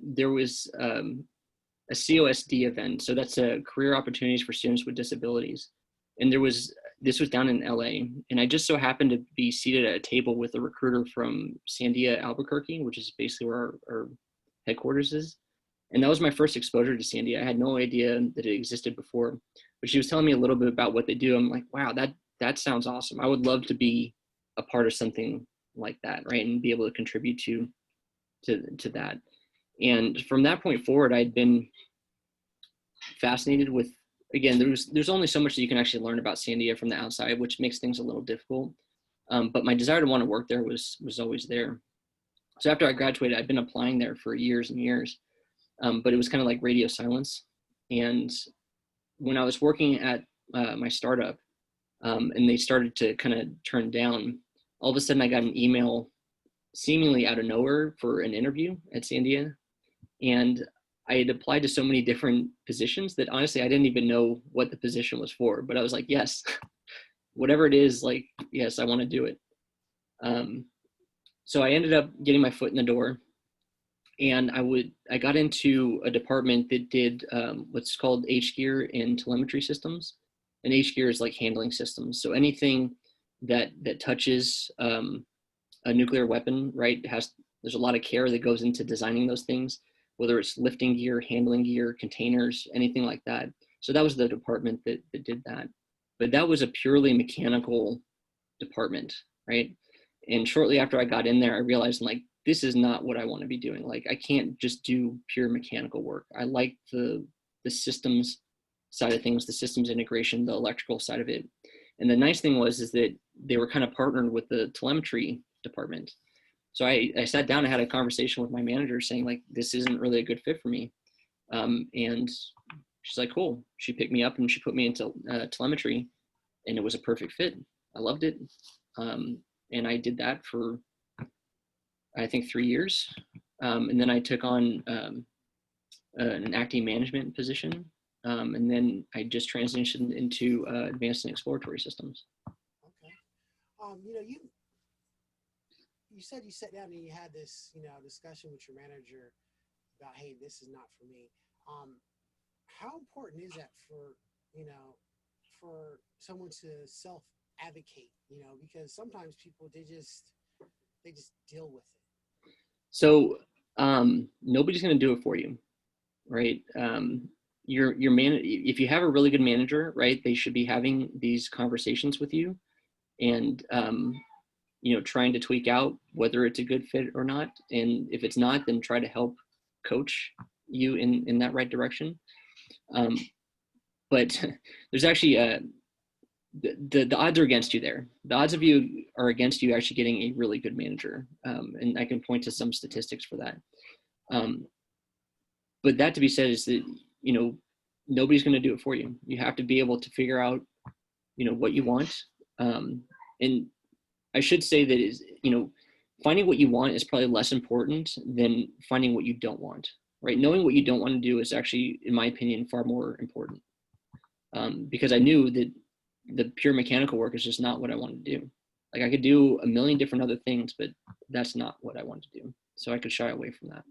There was a COSD event. So that's a career opportunities for students with disabilities. And this was down in LA. And I just so happened to be seated at a table with a recruiter from Sandia, Albuquerque, which is basically where our headquarters is. And that was my first exposure to Sandia. I had no idea that it existed before, but she was telling me a little bit about what they do. I'm like, wow, that sounds awesome. I would love to be a part of something like that, right? And be able to contribute to that. And from that point forward, I'd been fascinated with, again, there's only so much that you can actually learn about Sandia from the outside, which makes things a little difficult. But my desire to want to work there was always there. So after I graduated, I'd been applying there for years and years, but it was kind of like radio silence. And when I was working at my startup, and they started to kind of turn down, all of a sudden I got an email seemingly out of nowhere for an interview at Sandia. And I had applied to so many different positions that honestly I didn't even know what the position was for. But I was like, yes, whatever it is, like, yes, I want to do it. Um, so I ended up getting my foot in the door, and I got into a department that did what's called H gear and telemetry systems. And H gear is like handling systems. So anything that touches a nuclear weapon, right, there's a lot of care that goes into designing those things, whether it's lifting gear, handling gear, containers, anything like that. So that was the department that did that. But that was a purely mechanical department, right? And shortly after I got in there, I realized, like, this is not what I want to be doing. Like, I can't just do pure mechanical work. I like the systems side of things, the systems integration, the electrical side of it. And the nice thing was is that they were kind of partnered with the telemetry department. So I sat down and had a conversation with my manager saying, like, this isn't really a good fit for me. And she's like, cool. She picked me up and she put me into telemetry, and it was a perfect fit. I loved it. Um, and I did that for, I think, 3 years. And then I took on an acting management position. And then I just transitioned into advanced and exploratory systems. Okay. You said you sat down and you had this, discussion with your manager about, hey, this is not for me. Um, how important is that for, you know, for someone to self advocate, because sometimes people they just deal with it. So nobody's going to do it for you, right? Your man, if you have a really good manager, right, they should be having these conversations with you, and trying to tweak out whether it's a good fit or not. And if it's not, then try to help coach you in that right direction. Um, but there's actually the odds are against you there. The odds of you are against you actually getting a really good manager. And I can point to some statistics for that. Um, but that to be said is that, nobody's going to do it for you. You have to be able to figure out, what you want. And I should say that is, finding what you want is probably less important than finding what you don't want, right? Knowing what you don't want to do is actually, in my opinion, far more important. Because I knew that the pure mechanical work is just not what I wanted to do. Like, I could do a million different other things, but that's not what I wanted to do. So I could shy away from that.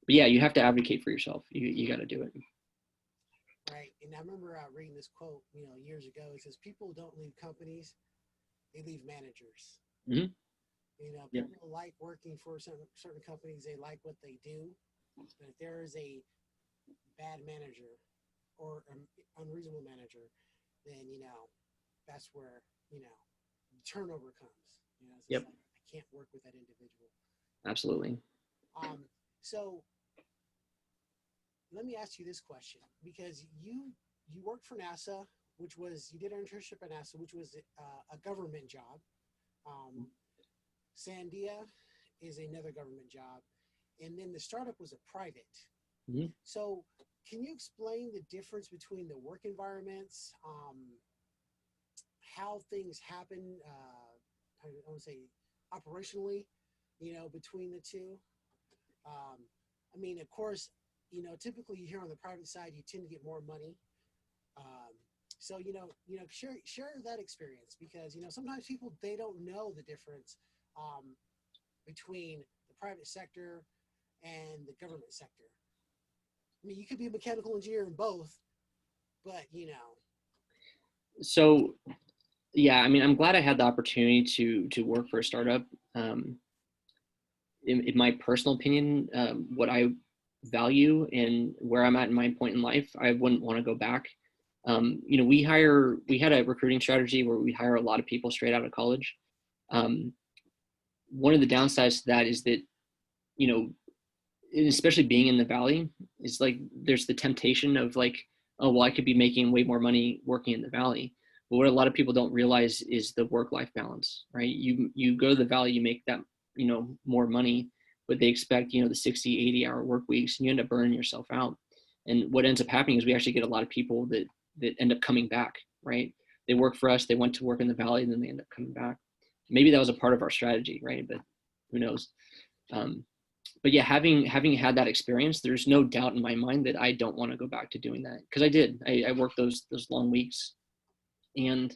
But yeah, you have to advocate for yourself. You got to do it. Right. And I remember reading this quote, years ago. It says, people don't leave companies, they leave managers. Mm-hmm. Yeah. People like working for certain companies, they like what they do. But if there is a bad manager or an unreasonable manager, then, that's where, turnover comes. It's just Yep. like, I can't work with that individual. Absolutely. So let me ask you this question, because you worked for NASA, which was, you did an internship at NASA, which was a government job. Sandia is another government job, and then the startup was a private. Mm-hmm. So can you explain the difference between the work environments, how things happen, I want to say operationally, between the two? I mean, of course, typically you hear on the private side, you tend to get more money. So share that experience, because sometimes people, they don't know the difference between the private sector and the government sector. I mean, you could be a mechanical engineer in both, but So yeah, I mean, I'm glad I had the opportunity to work for a startup. Um, in my personal opinion, what I value and where I'm at in my point in life, I wouldn't want to go back. We had a recruiting strategy where we hire a lot of people straight out of college. Um, One of the downsides to that is that, you know, especially being in the Valley, is like there's the temptation of like, oh, well, I could be making way more money working in the Valley. But what a lot of people don't realize is the work-life balance, right? You go to the Valley, you make that, more money, but they expect, the 60, 80-hour work weeks, and you end up burning yourself out. And what ends up happening is we actually get a lot of people that end up coming back, right? They work for us, they went to work in the Valley, and then they end up coming back. Maybe that was a part of our strategy, right? But who knows? Um, but yeah, having had that experience, there's no doubt in my mind that I don't want to go back to doing that, because I did. I worked those long weeks, and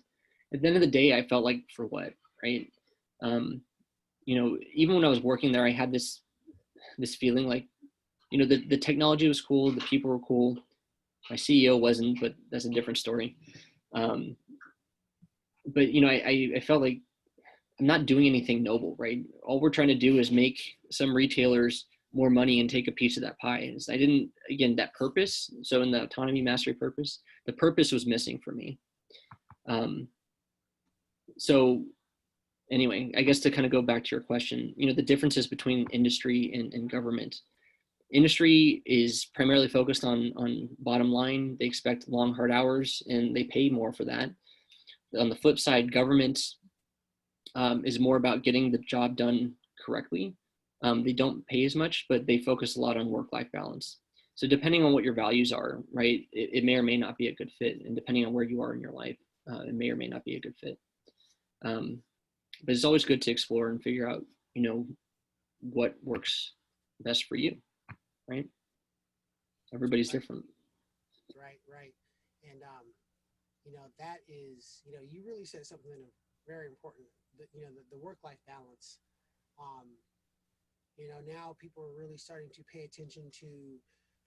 at the end of the day, I felt like, for what, right? Um, Even when I was working there, I had this feeling like, the technology was cool, the people were cool. My CEO wasn't, but that's a different story. Um, but I felt like I'm not doing anything noble, right? All we're trying to do is make some retailers more money and take a piece of that pie. I didn't, again, that purpose. So in the autonomy mastery purpose, the purpose was missing for me. So anyway, I guess to kind of go back to your question, the differences between industry and government. Industry is primarily focused on bottom line. They expect long, hard hours, and they pay more for that. On the flip side, government is more about getting the job done correctly. They don't pay as much, but they focus a lot on work-life balance. So depending on what your values are, right, it may or may not be a good fit. And depending on where you are in your life, it may or may not be a good fit. But it's always good to explore and figure out, what works best for you, right? Everybody's right, different. right. And that is, you really said something very important. The work-life balance. Um, now people are really starting to pay attention to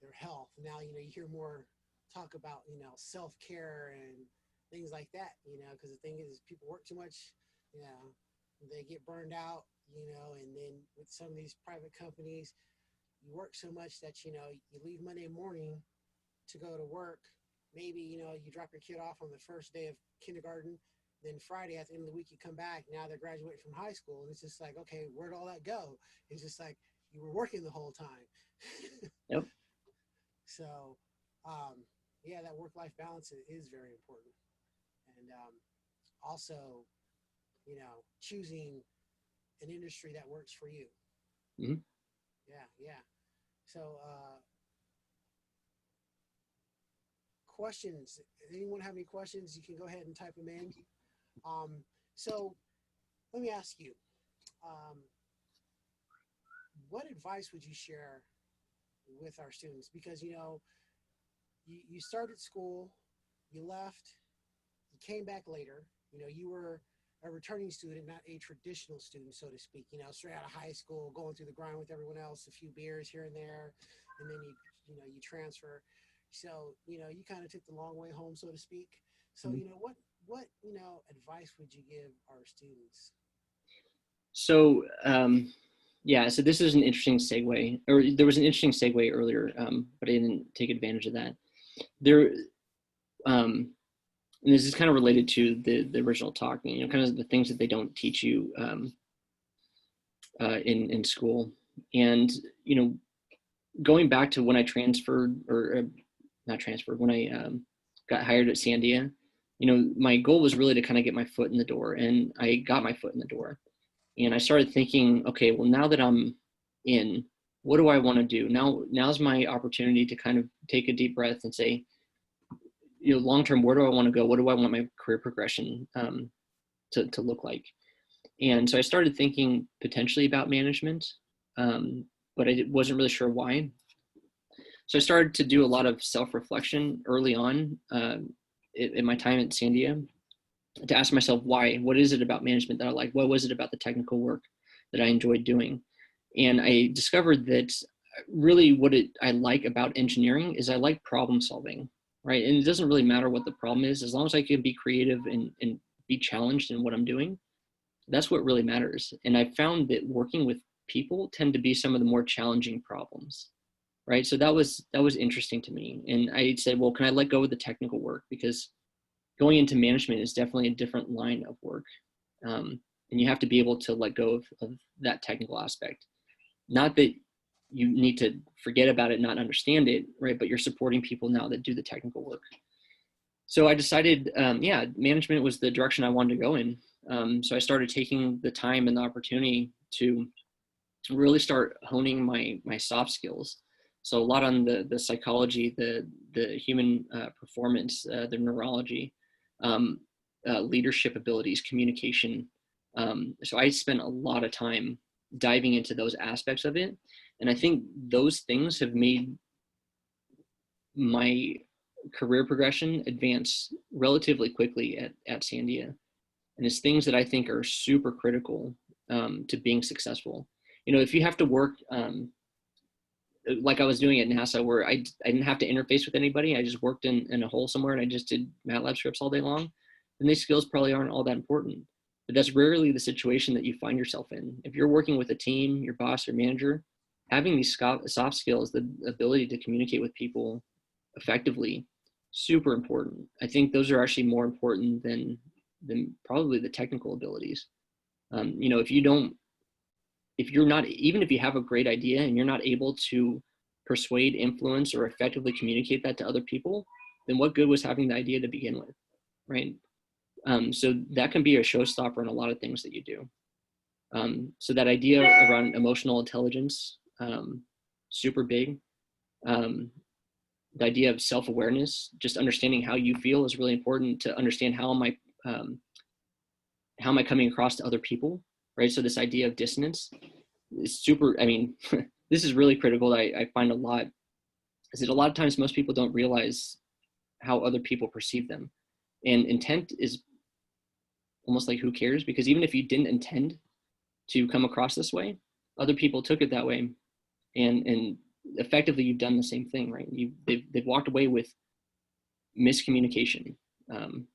their health. Now, you hear more talk about, self-care and things like that, because the thing is people work too much, you know, they get burned out, and then with some of these private companies, you work so much that, you leave Monday morning to go to work. Maybe, you drop your kid off on the first day of kindergarten. Then Friday at the end of the week, you come back. Now they're graduating from high school. And it's just like, okay, where'd all that go? It's just like you were working the whole time. Yep. So, yeah, that work-life balance is very important. And also, choosing an industry that works for you. Mm-hmm. Yeah. So, questions. Anyone have any questions? You can go ahead and type them in. Um, so let me ask you, um, what advice would you share with our students? Because, you started school, you left, you came back later, you were a returning student, not a traditional student, so to speak, straight out of high school, going through the grind with everyone else, a few beers here and there, and then you transfer. So, you kind of took the long way home, so to speak. So, Mm-hmm. What advice would you give our students? So, yeah, so this is an interesting segue, or there was an interesting segue earlier, but I didn't take advantage of that. There, and this is kind of related to the original talk, kind of the things that they don't teach you in school. And, going back to when I transferred, or not transferred, when I got hired at Sandia, my goal was really to kind of get my foot in the door, and I got my foot in the door. And I started thinking, okay, well, now that I'm in, what do I want to do? Now's my opportunity to kind of take a deep breath and say, long term, where do I want to go? What do I want my career progression to look like? And so I started thinking potentially about management, but I wasn't really sure why. So I started to do a lot of self-reflection early on. in my time at Sandia, to ask myself why. What is it about management that I like? What was it about the technical work that I enjoyed doing? And I discovered that really what I like about engineering is I like problem solving, right? And it doesn't really matter what the problem is, as long as I can be creative and be challenged in what I'm doing. That's what really matters. And I found that working with people tend to be some of the more challenging problems, right? So that was interesting to me. And I said, well, can I let go of the technical work? Because going into management is definitely a different line of work. And you have to be able to let go of that technical aspect. Not that you need to forget about it, not understand it, right? But you're supporting people now that do the technical work. So I decided, management was the direction I wanted to go in. So I started taking the time and the opportunity to really start honing my soft skills. So a lot on the psychology, the human performance, the neurology, leadership abilities, communication. So I spent a lot of time diving into those aspects of it. And I think those things have made my career progression advance relatively quickly at Sandia. And it's things that I think are super critical to being successful. You know, if you have to work like I was doing at NASA, where I didn't have to interface with anybody, I just worked in a hole somewhere and I just did MATLAB scripts all day long, then these skills probably aren't all that important. But that's rarely the situation that you find yourself in. If you're working with a team, your boss or manager, having these soft skills, the ability to communicate with people effectively, super important. I think those are actually more important than probably the technical abilities. You know, if you're not, even if you have a great idea and you're not able to persuade, influence, or effectively communicate that to other people, then what good was having the idea to begin with, right? So that can be a showstopper in a lot of things that you do. So that idea around emotional intelligence, super big. The idea of self-awareness, just understanding how you feel, is really important to understand how am I coming across to other people, right? So this idea of dissonance is super, I mean, this is really critical. I find a lot, is that a lot of times most people don't realize how other people perceive them. And intent is almost like, who cares? Because even if you didn't intend to come across this way, other people took it that way. And effectively you've done the same thing, right? They've walked away with miscommunication. And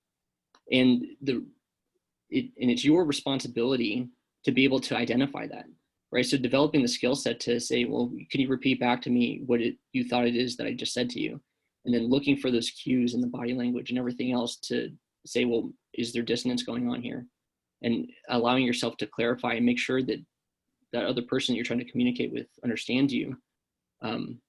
it's your responsibility to be able to identify that, right? So developing the skill set to say, well, can you repeat back to me what you thought it is that I just said to you? And then looking for those cues in the body language and everything else to say, well, is there dissonance going on here? And allowing yourself to clarify and make sure that that other person you're trying to communicate with understands you. Man,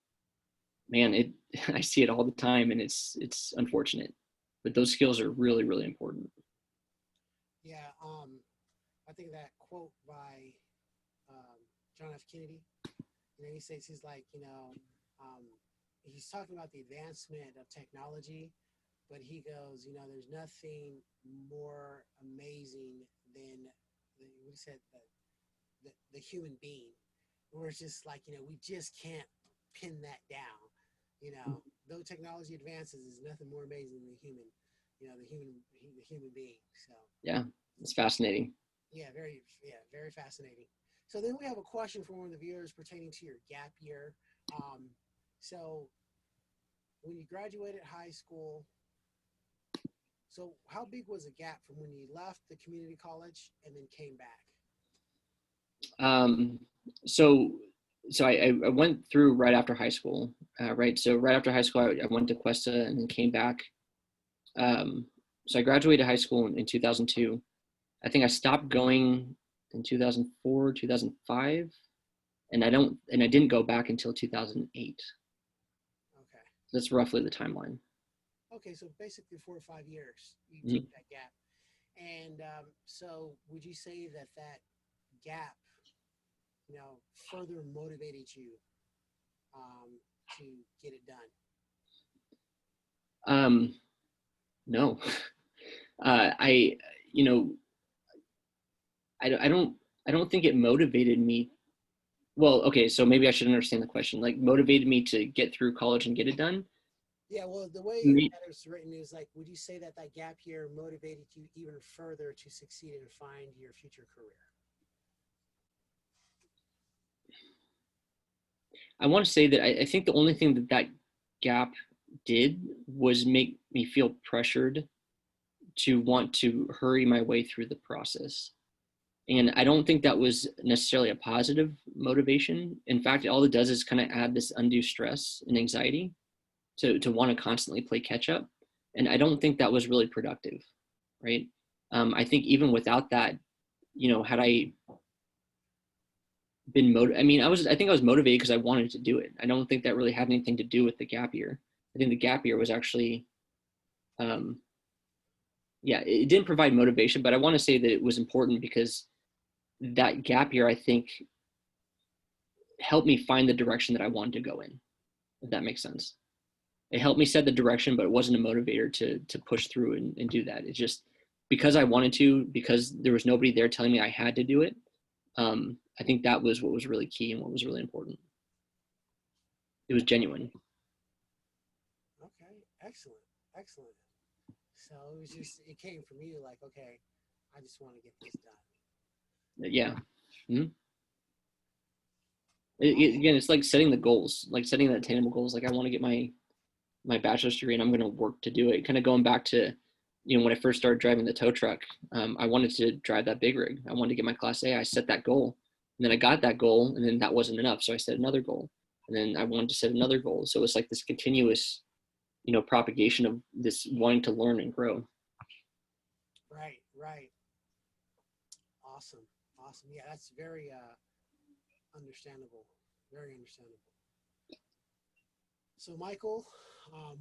I see it all the time, and it's unfortunate, but those skills are really, really important. Yeah, I think that quote by John F. Kennedy, he says, he's like, um, he's talking about the advancement of technology, but he goes, there's nothing more amazing than what he said, the human being, where it's just like, we just can't pin that down. Though technology advances, is nothing more amazing than the human being. So yeah, it's fascinating. Yeah, very fascinating. So then we have a question from one of the viewers pertaining to your gap year. So when you graduated high school, so how big was the gap from when you left the community college and then came back? So I went through right after high school, right? So right after high school, I went to Cuesta and then came back. So I graduated high school in 2002. I think I stopped going in 2004, 2005, and I didn't go back until 2008. Okay. That's roughly the timeline. Okay, so basically 4 or 5 years you took that gap. And so would you say that gap, further motivated you to get it done? No. I don't think it motivated me. Well, okay, so maybe I should understand the question. Like, motivated me to get through college and get it done. Yeah, well, the way Me- that it was written is like, would you say that that gap year motivated you even further to succeed and find your future career? I want to say that I think the only thing that that gap did was make me feel pressured to want to hurry my way through the process. And I don't think that was necessarily a positive motivation. In fact, all it does is kind of add this undue stress and anxiety to want to constantly play catch up. And I don't think that was really productive, right? I think even without that, had I been motivated, I think I was motivated because I wanted to do it. I don't think that really had anything to do with the gap year. I think the gap year was actually, um, yeah, it didn't provide motivation, but I want to say that it was important because that gap year, I think, helped me find the direction that I wanted to go in, if that makes sense. It helped me set the direction, but it wasn't a motivator to push through and do that. It's just because I wanted to, because there was nobody there telling me I had to do it. I think that was what was really key and what was really important. It was genuine. Okay, excellent, excellent. So it was just, it came from you like, okay, I just want to get this done. Yeah. Mhm. Awesome. Again, it's like setting the goals, like setting the attainable goals. Like I want to get my bachelor's degree and I'm going to work to do it. Kind of going back to, when I first started driving the tow truck, I wanted to drive that big rig. I wanted to get my class A. I set that goal and then I got that goal and then that wasn't enough. So I set another goal and then I wanted to set another goal. So it's like this continuous, propagation of this wanting to learn and grow. Right, right. Awesome, awesome. Yeah, that's very understandable. Very understandable. So, Michael,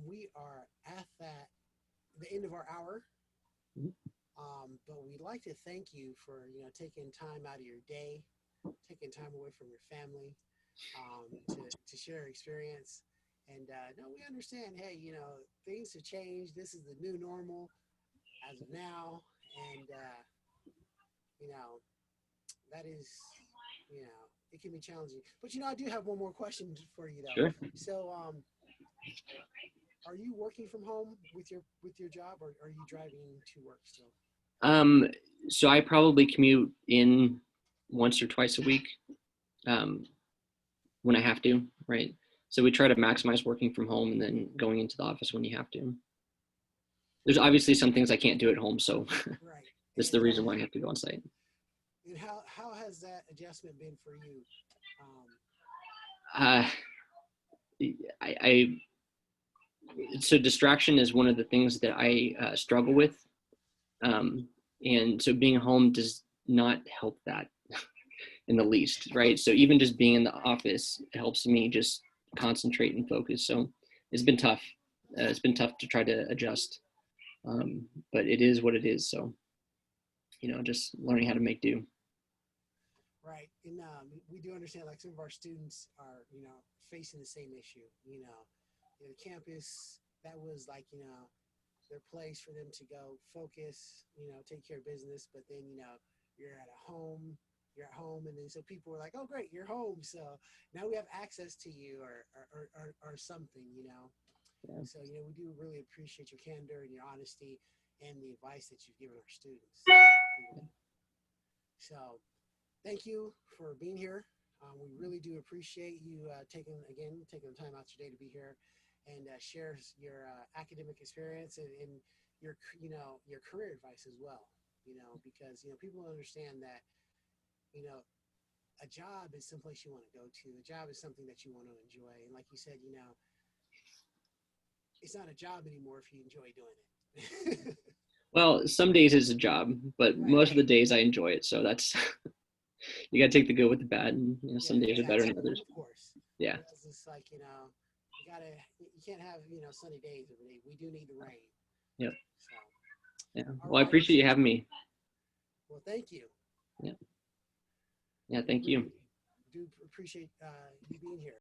we are at the end of our hour. But we'd like to thank you for taking time out of your day, taking time away from your family, to share experience. And no, we understand. Hey, things have changed. This is the new normal as of now, and you know that is, it can be challenging. But I do have one more question for you though. Sure. So, are you working from home with your job, or are you driving to work still? Um, so I probably commute in once or twice a week, um, when I have to, right? So we try to maximize working from home and then going into the office when you have to. There's obviously some things I can't do at home, so Right. that's the reason why I have to go on site. And how has that adjustment been for you? Um, Uh, I so distraction is one of the things that I struggle with, um, and so being home does not help that in the least, right? So even just being in the office helps me just concentrate and focus. So it's been tough. It's been tough to try to adjust, but it is what it is. So just learning how to make do. right. And we do understand, like, some of our students are, facing the same issue. The campus, that was like, their place for them to go focus, take care of business. But then, you're at a home, you're at home. And then so people were like, oh, great, you're home. So now we have access to you, or something. Yeah. So, we do really appreciate your candor and your honesty and the advice that you've given our students. So thank you for being here. We really do appreciate you taking the time out your day to be here and share your academic experience and your career advice as well. Because people understand that you know a job is someplace you want to go to. A job is something that you want to enjoy, and like you said, it's not a job anymore if you enjoy doing it. Well, some days it's a job, but Right. most of the days I enjoy it. So that's you got to take the good with the bad, and Yeah, some days are better than exactly. others. Of course. Yeah. It's just like, you can't have, sunny days every day. We do need the rain. Yeah. So, Yeah. all Well, I right. appreciate you having me. Well, thank you. Yeah. Yeah. We Thank really you. do appreciate you being here.